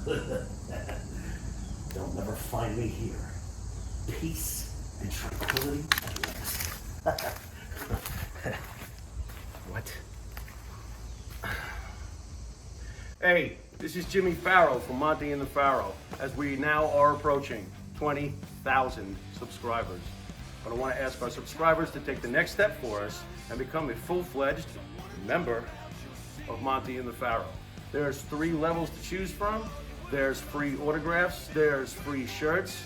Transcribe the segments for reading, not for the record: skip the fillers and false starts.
They'll never find me here. Peace and tranquility at last. What? Hey, this is Jimmy Farrow from Monty and the Farrow, as we now are approaching 20,000 subscribers. But I want to ask our subscribers to take the next step for us and become a full-fledged member of Monty and the Farrow. There's 3 levels to choose from. There's free autographs, there's free shirts.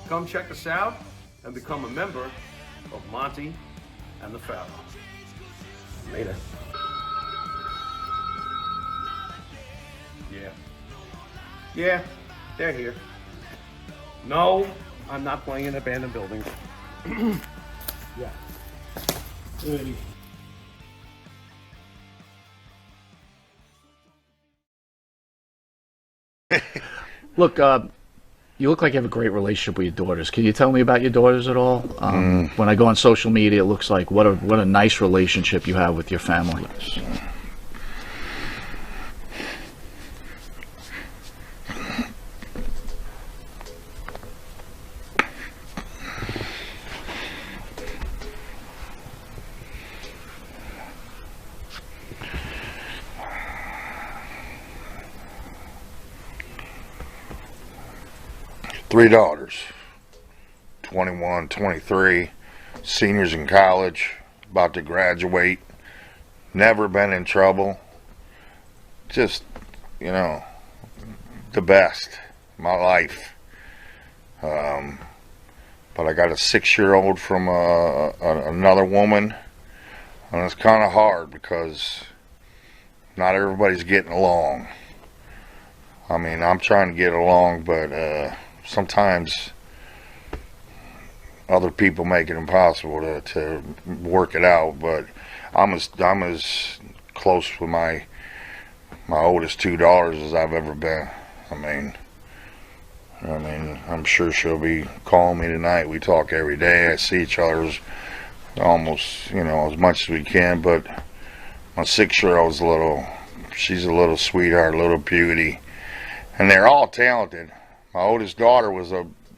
Come check us out and become a member of Monty and the Farrow. Later. Yeah, they're here. No, I'm not playing in abandoned buildings. Yeah. Hey. Look, you look like you have a great relationship with your daughters. Can you tell me about your daughters at all? When I go on social media, it looks like what a nice relationship you have with your family. Three daughters, 21, 23, seniors in college, about to graduate, never been in trouble, just, you know, the best, my life. But I got a 6-year-old from another woman, and it's kind of hard because not everybody's getting along. I mean, I'm trying to get along, but sometimes other people make it impossible to work it out. But I'm as close with my oldest 2 daughters as I've ever been. I mean, I'm sure she'll be calling me tonight. We talk every day. I see each other almost, you know, as much as we can. But my 6-year-old's she's a little sweetheart, a little beauty, and they're all talented. My oldest daughter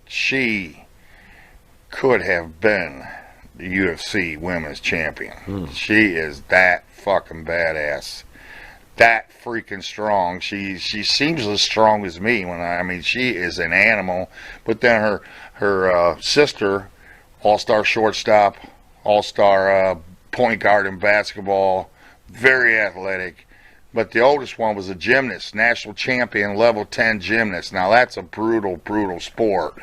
she could have been the UFC women's champion. She is that fucking badass. That freaking strong. She seems as strong as me I mean, she is an animal. But then her sister, all-star shortstop, all-star point guard in basketball, very athletic. But the oldest one was a gymnast, national champion, level 10 gymnast. Now that's a brutal, brutal sport.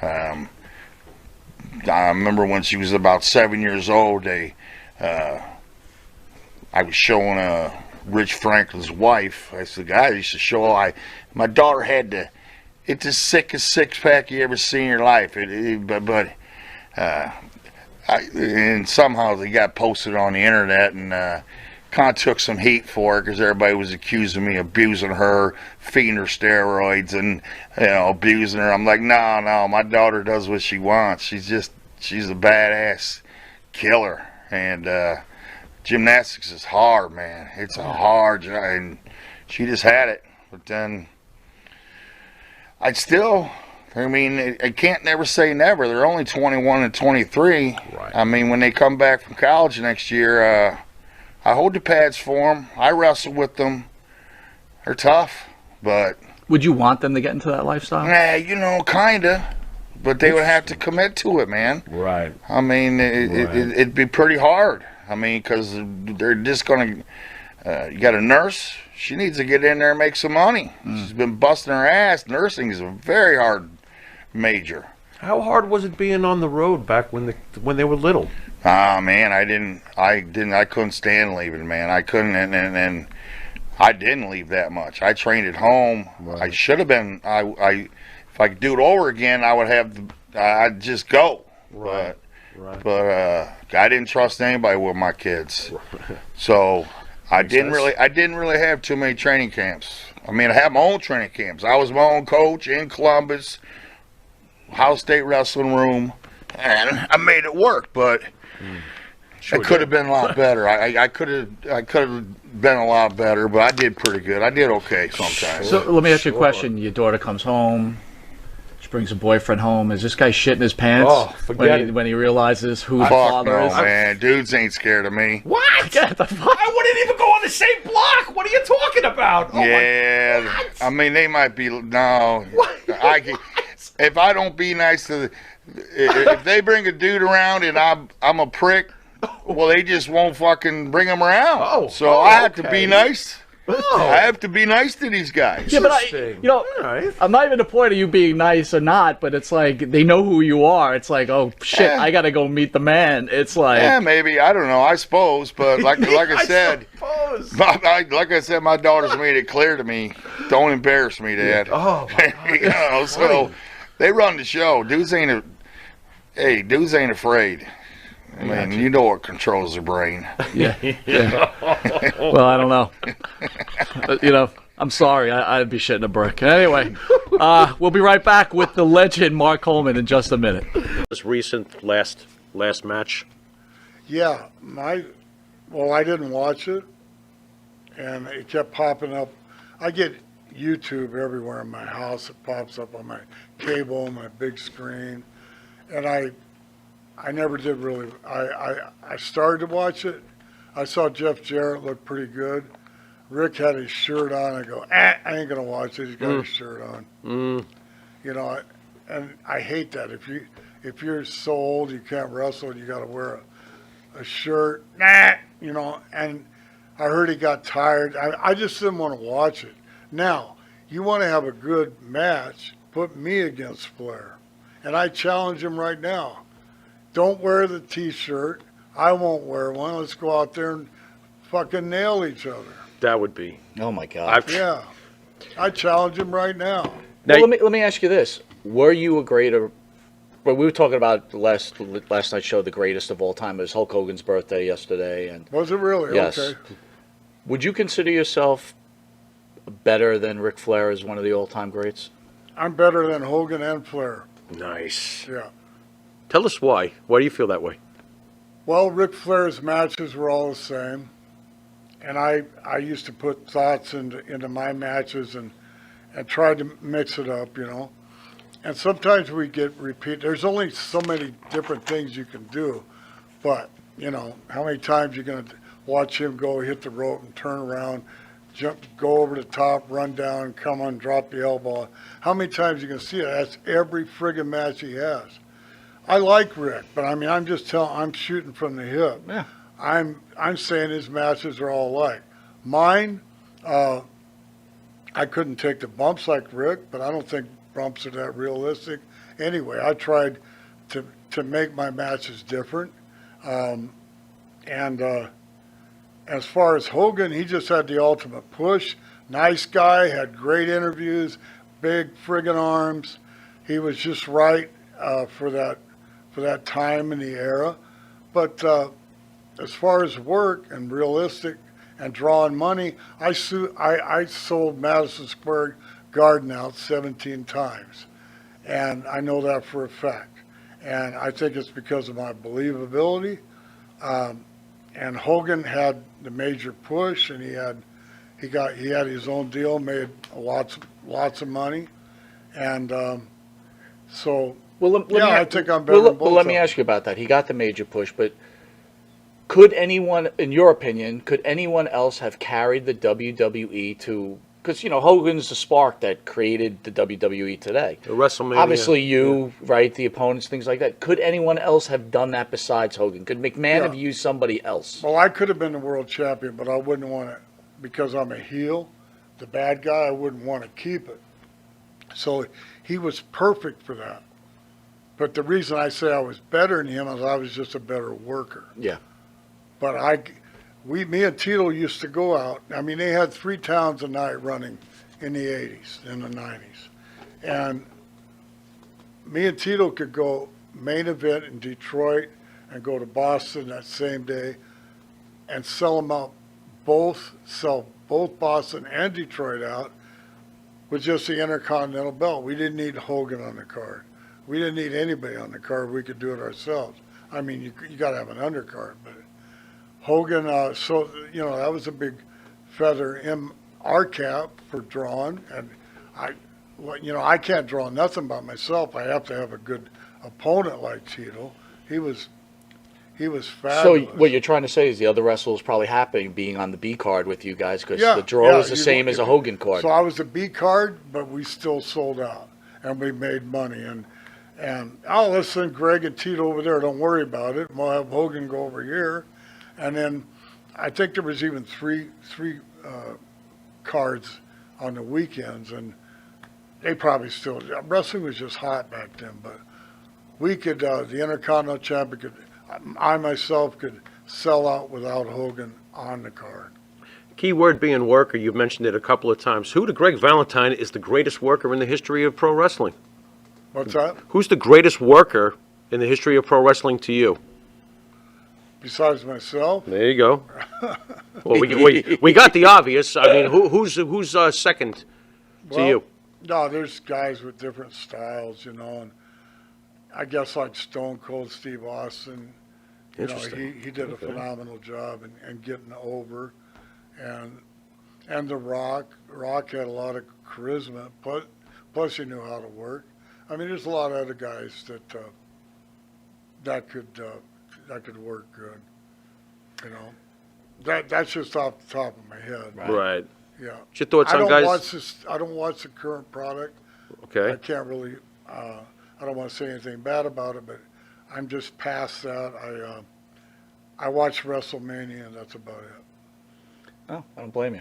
I remember when she was about 7 years old, I was showing Rich Franklin's wife. I said, "Guys, used to show my daughter had it's the sickest six-pack you ever seen in your life." And somehow they got posted on the internet, and kind of took some heat for it because everybody was accusing me of abusing her, feeding her steroids, and, you know, abusing her. I'm like, no, my daughter does what she wants. She's a badass killer. And gymnastics is hard, man. It's a hard job, and she just had it. But then I can't never say never. They're only 21 and 23. Right. I mean, when they come back from college next year, I hold the pads for them. I wrestle with them. They're tough, but... Would you want them to get into that lifestyle? Nah, you know, kinda. But they would have to commit to it, man. Right. I mean, it'd be pretty hard. I mean, because they're just going to... you got a nurse. She needs to get in there and make some money. She's been busting her ass. Nursing is a very hard major. How hard was it being on the road back when they were little? Ah, man, I couldn't stand leaving, man. I couldn't, and I didn't leave that much. I trained at home. Right. I should have been. If I could do it over again, I'd just go. Right. But I didn't trust anybody with my kids, so I didn't really have too many training camps. I mean, I had my own training camps. I was my own coach in Columbus, Ohio State Wrestling Room, and I made it work. But Sure could have been a lot better. I could have been a lot better, but I did pretty good. I did okay sometimes. So let me ask you a question. Your daughter comes home. She brings a boyfriend home. Is this guy shitting his pants when he realizes who the Fuck father no, is? man. Dudes ain't scared of me. What? Get the fuck? I wouldn't even go on the same block. What are you talking about? Oh Yeah, I mean they might be no. If I don't be nice to, if they bring a dude around and I'm a prick, well they just won't fucking bring him around. So I have to be nice. I have to be nice to these guys. Yeah, but I'm not even the point of you being nice or not, but it's like they know who you are. It's like, oh shit, I gotta go meet the man. It's like, yeah, maybe, I don't know, I suppose, but like I said, like I said, my daughter's made it clear to me, don't embarrass me, Dad. Oh, my God. You know, so they run the show. Dudes ain't afraid. I mean, you know what controls their brain. yeah. Well, I don't know. You know, I'm sorry. I'd be shitting a brick. Anyway, we'll be right back with the legend Mark Coleman in just a minute. This recent last match. Yeah, well, I didn't watch it, and it kept popping up. I get YouTube everywhere in my house. It pops up on my cable, my big screen, and I never did really. I started to watch it. I saw Jeff Jarrett look pretty good. Rick had his shirt on. I go, I ain't gonna watch it. He's got his shirt on. You know, and I hate that. If you're so old you can't wrestle, you got to wear a shirt. You know. And I heard he got tired. I just didn't want to watch it. Now, you want to have a good match? Put me against Flair, and I challenge him right now. Don't wear the T-shirt. I won't wear one. Let's go out there and fucking nail each other. That would be. Oh my God. Yeah, I challenge him right now. Well, let me ask you this: were you a greater? Well, we were talking about last night's show, the greatest of all time. It was Hulk Hogan's birthday yesterday, and Was it really? yes. Okay. Would you consider yourself better than Ric Flair as one of the all-time greats? I'm better than Hogan and Flair. Nice. Yeah. Tell us why. Why do you feel that way? Well, Ric Flair's matches were all the same, and I used to put thoughts into my matches and try to mix it up, you know. And sometimes we get repeat. There's only so many different things you can do, but you know how many times you're gonna watch him go hit the rope and turn around, jump, go over the top, run down, come on, drop the elbow. How many times you can see it? That's every friggin' match he has. I like Rick, but I mean, I'm shooting from the hip. Yeah. I'm saying his matches are all alike. Mine, I couldn't take the bumps like Rick, but I don't think bumps are that realistic. Anyway, I tried to make my matches different. And as far as Hogan, he just had the ultimate push. Nice guy, had great interviews, big friggin' arms. He was just right for that time in the era. But as far as work and realistic and drawing money, I sold Madison Square Garden out 17 times. And I know that for a fact. And I think it's because of my believability. And Hogan had the major push, and he had his own deal, made lots of money. And so I think I'm better than both. Well, let me ask you about that. He got the major push, but could anyone, in your opinion, could anyone else have carried the WWE to? Because you know Hogan's the spark that created the WWE today. The WrestleMania. Obviously, right? The opponents, things like that. Could anyone else have done that besides Hogan? Could McMahon have used somebody else? Well, I could have been the world champion, but I wouldn't want to, because I'm a heel, the bad guy. I wouldn't want to keep it. So he was perfect for that. But the reason I say I was better than him is I was just a better worker. Yeah. But me and Tito used to go out. I mean, they had 3 towns a night running in the 80s, in the 90s. And me and Tito could go main event in Detroit and go to Boston that same day and sell them out, sell both Boston and Detroit out with just the Intercontinental belt. We didn't need Hogan on the card. We didn't need anybody on the card. We could do it ourselves. I mean, you got to have an undercard, but Hogan, so, you know, that was a big feather in our cap for drawing. And well, you know, I can't draw nothing by myself. I have to have a good opponent like Tito. He was So fabulous. what you're trying to say is the other wrestlers probably happy being on the B card with you guys because Yeah, the draw yeah, was the you same go- as a Hogan card. So I was a B card, but we still sold out, and we made money. And oh, let's send Greg and Tito over there. Don't worry about it. We'll have Hogan go over here, and then I think there was even three cards on the weekends, and they probably still. Wrestling was just hot back then, but we could. The Intercontinental Champion could. I myself could sell out without Hogan on the card. Key word being worker. You've mentioned it a couple of times. Who to Greg Valentine is the greatest worker in the history of pro wrestling? What's that? Who's the greatest worker in the history of pro wrestling to you? Besides myself? There you go. Well, we got the obvious. I mean, who's second to you? No, there's guys with different styles, you know, and I guess like Stone Cold Steve Austin, you know, Interesting. he did a Okay. phenomenal job in getting over, and The Rock had a lot of charisma, plus he knew how to work. I mean, there's a lot of other guys that could work good, you know. That's just off the top of my head. Right. Yeah. What's your thoughts on guys? I don't watch the current product. Okay. I can't really. I don't want to say anything bad about it, but I'm just past that. I watch WrestleMania, and that's about it. Oh, I don't blame you.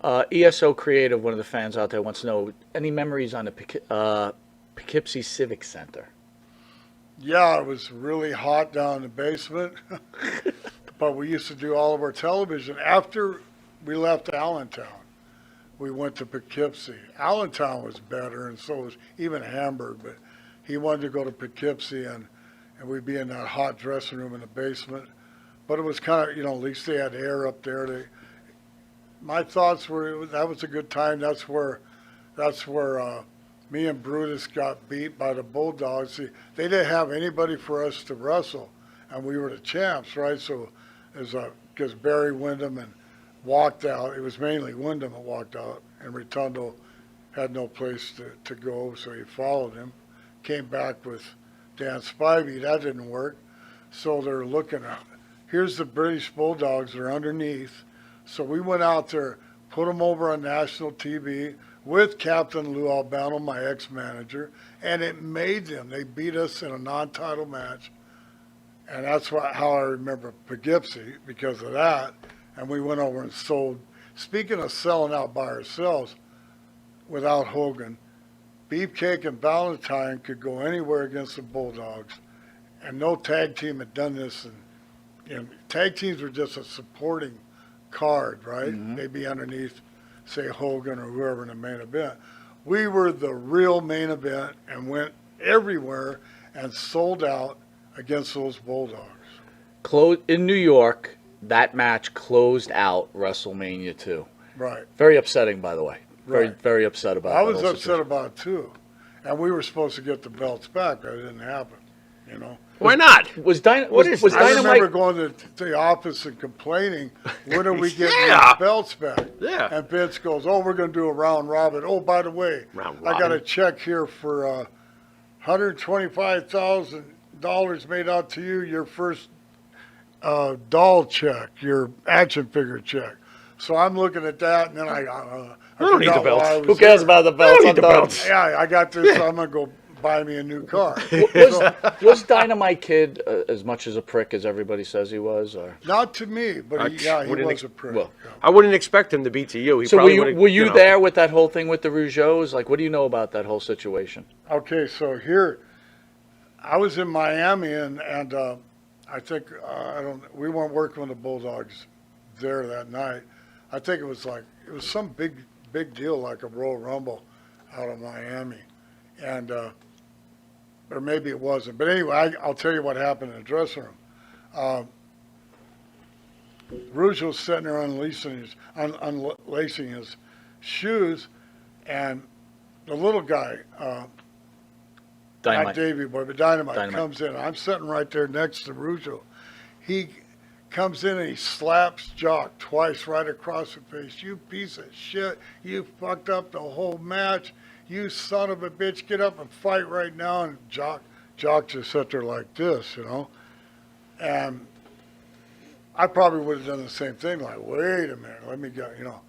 Yeah. ESO Creative, one of the fans out there, wants to know any memories on the Poughkeepsie Civic Center. Yeah, it was really hot down in the basement, but we used to do all of our television after we left Allentown. We went to Poughkeepsie. Allentown was better, and so was even Hamburg, but he wanted to go to Poughkeepsie, and we'd be in that hot dressing room in the basement. But it was kind of, you know, at least they had air up there. My thoughts were that was a good time. That's where me and Brutus got beat by the Bulldogs. See, they didn't have anybody for us to wrestle, and we were the champs, right? So because Barry Windham and walked out. It was mainly Windham that walked out, and Rotundo had no place to go, so he followed him. Came back with Dan Spivey. That didn't work. So they're looking at, here's the British Bulldogs. They're underneath. So we went out there, put them over on national TV with Captain Lou Albano, my ex-manager, and it made them. They beat us in a non-title match, and that's how I remember Poughkeepsie because of that. And we went over and sold. Speaking of selling out by ourselves, without Hogan, Beefcake and Valentine could go anywhere against the Bulldogs, and no tag team had done this. And tag teams were just a supporting card, right? Mm-hmm. They'd be underneath, say, Hogan or whoever in the main event. We were the real main event and went everywhere and sold out against those Bulldogs. In New York, that match closed out WrestleMania 2. Right. Very upsetting, by the way. Very, Right. very upset about it. I was upset about it too. And we were supposed to get the belts back, but it didn't happen, you know. Why not? Was I remember Dynamite... going to the office and complaining, when are we getting Yeah. these belts back? Yeah. And Vince goes, oh, we're going to do a round robin. Oh, by the way, Round I got a robin? check here for $125,000 made out to you, your first doll check, your action figure check. So I'm looking at that, and then I don't need the forgot belts. why I was Who cares there. about the belts? need I'm the done. belts. Yeah, I got this, so I'm going to go buy me a new car. Was Dynamite Kid as much as a prick as everybody says he was? Or? Not to me, but he wouldn't was a prick. well, yeah. I wouldn't expect him to be to you. He So probably would've, were you know. there with that whole thing with the Rougeaus? Like, what do you know about that whole situation? Okay, so here, I was in Miami, and I think we weren't working with the Bulldogs there that night. I think it was some big deal, like a Royal Rumble out of Miami, and or maybe it wasn't. But anyway, I'll tell you what happened in the dressing room. Rouge was sitting there unlacing his shoes, and the little guy, not Dynamite. Davey Boy, but Dynamite Dynamite. comes in. I'm sitting right there next to Rougeau. He comes in and he slaps Jock twice right across the face. You piece of shit. You fucked up the whole match. You son of a bitch. Get up and fight right now. And Jock just sat there like this, you know. And I probably would have done the same thing. Like, wait a minute. Let me go, you know.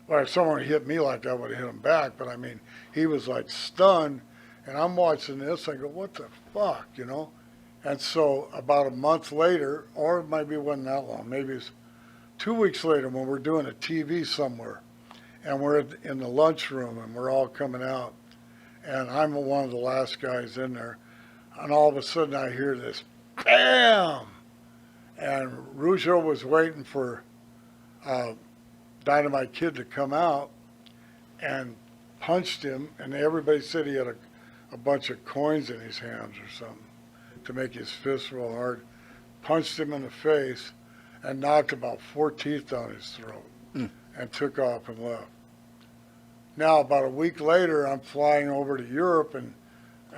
Well, if someone hit me like that, I would have hit him back. But, I mean, he was like stunned. And I'm watching this. I go, what the fuck, you know. And so about a month later, or maybe it wasn't that long, maybe it's 2 weeks later when we're doing a TV somewhere and we're in the lunchroom and we're all coming out and I'm one of the last guys in there and all of a sudden I hear this BAM! And Rougeau was waiting for Dynamite Kid to come out and punched him and everybody said he had a bunch of coins in his hands or something to make his fist real hard, punched him in the face, and knocked about 4 teeth down his throat, and took off and left. Now, about a week later, I'm flying over to Europe, and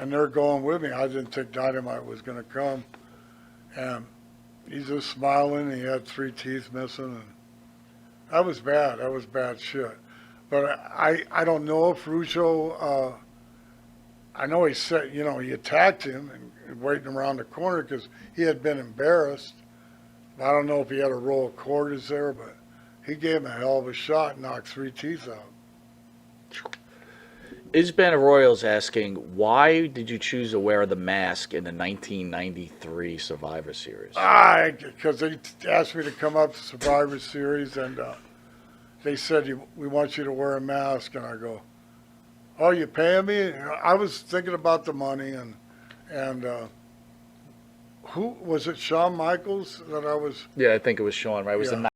they're going with me. I didn't think Dynamite was going to come, and he's just smiling. He had 3 teeth missing, and that was bad. That was bad shit. But I don't know if Rougeau, I know he said, you know, he attacked him and waiting around the corner because he had been embarrassed. I don't know if he had a roll of quarters there, but he gave him a hell of a shot and knocked 3 teeth out. Isban Royals asking, why did you choose to wear the mask in the 1993 Survivor Series? Because they asked me to come up to Survivor Series and they said, we want you to wear a mask. And I go, oh, you paying me? I was thinking about the money and who was it? Shawn Michaels that I was. Yeah, I think it was Shawn, right? It was Yeah. the